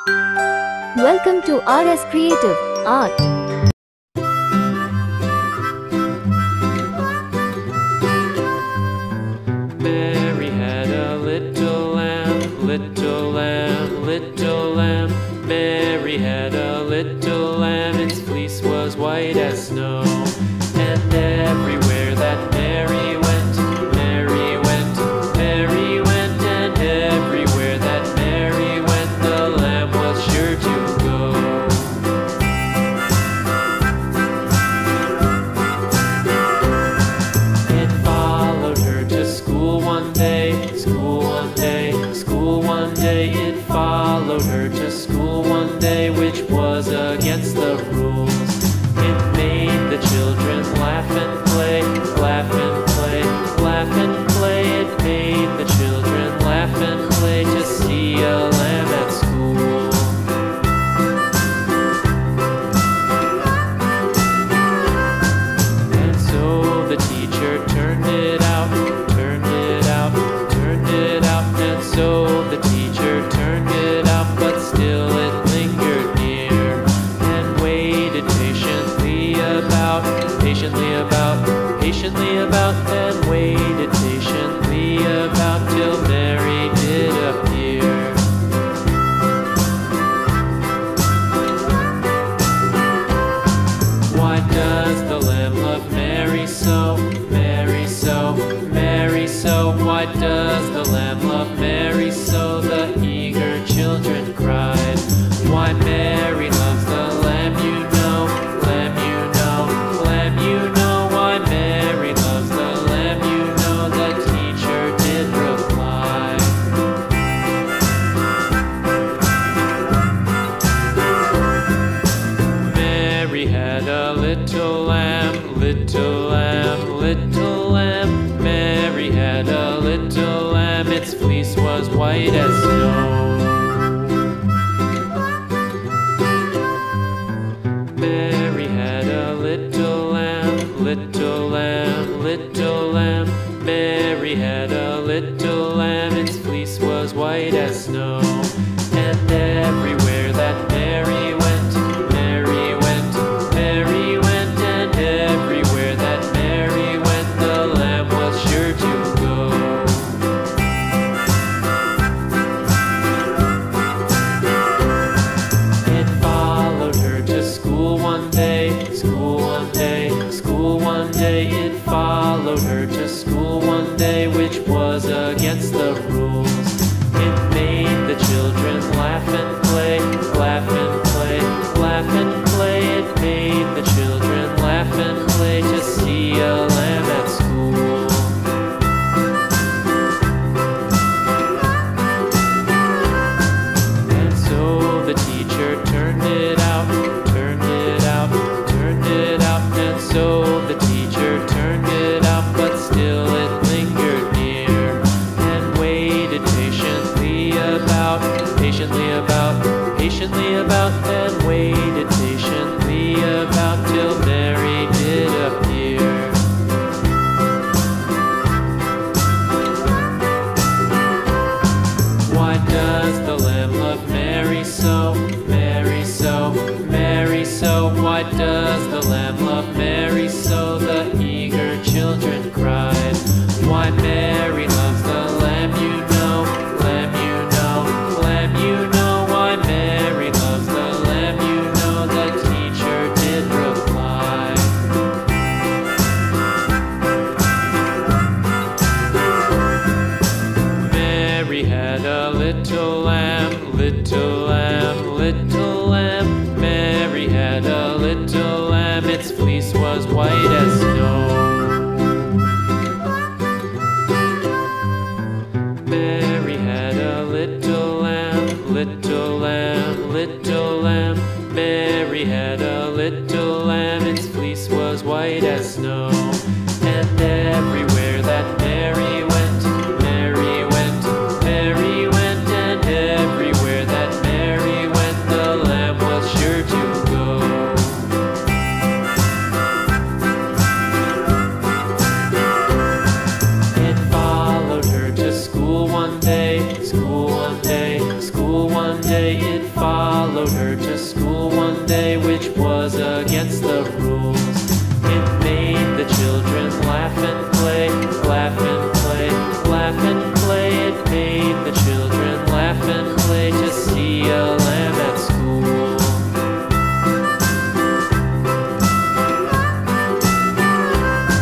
Welcome to RS Creative Art. Mary had a little lamb, little lamb, little lamb. Mary had a little lamb, its fleece was white as snow. And everywhere that Mary went, Mary went, Mary went. And everywhere that Mary went, the lamb was sure to go. It followed her to school one day, school one day, school one day. It followed her to school one day, which was against the rules. It made the children laugh and play, laugh and play, laugh and play. It made the children laugh and play to see a lamb at school. And so the teacher turned it out, turned it out, turned it out. And so the teacher turned it out, but still it lingered near and waited patiently about, patiently about, patiently about, and waited patiently about till Mary did appear. Why does the lamb love Mary so, Mary so, Mary so? Why does the lamb love Mary so? The eager children cried. Why Mary loves the lamb, you know, lamb, you know, lamb, you know. Why Mary loves the lamb, you know, the teacher did reply. Mary had a little lamb, little lamb, little lamb. Mary had a little lamb, its fleece was white as snow. Mary had a little lamb, little lamb, little lamb. Mary had a little lamb, its fleece was white as snow. And everywhere that Mary went, Mary went, Mary went. And everywhere that Mary went, the lamb was sure to go. It followed her to school one day, school one day, school one day. It followed her to school one day, which was against the rules. It made the children laugh and play, laugh and play, laugh and play. It made the children laugh and play to see a lamb at school. And so the teacher turned it out, turned it out, turned it out. And so the teacher turned it out, but still it lingered near and waited patiently about, patiently about, patiently about, and waited patiently about till Mary did appear. Why does the lamb love Mary so, Mary so, Mary so? Why does the lamb love Mary so? The eager children cried. Why Mary loves the lamb, you know, lamb, you know, lamb, you know. Why Mary loves the lamb, you know, the teacher did reply. Mary had a little lamb, little lamb, little lamb. Mary had a little lamb, its fleece was white as snow. Mary had a little lamb, little lamb, little lamb. Mary had a little lamb, its fleece was white as snow.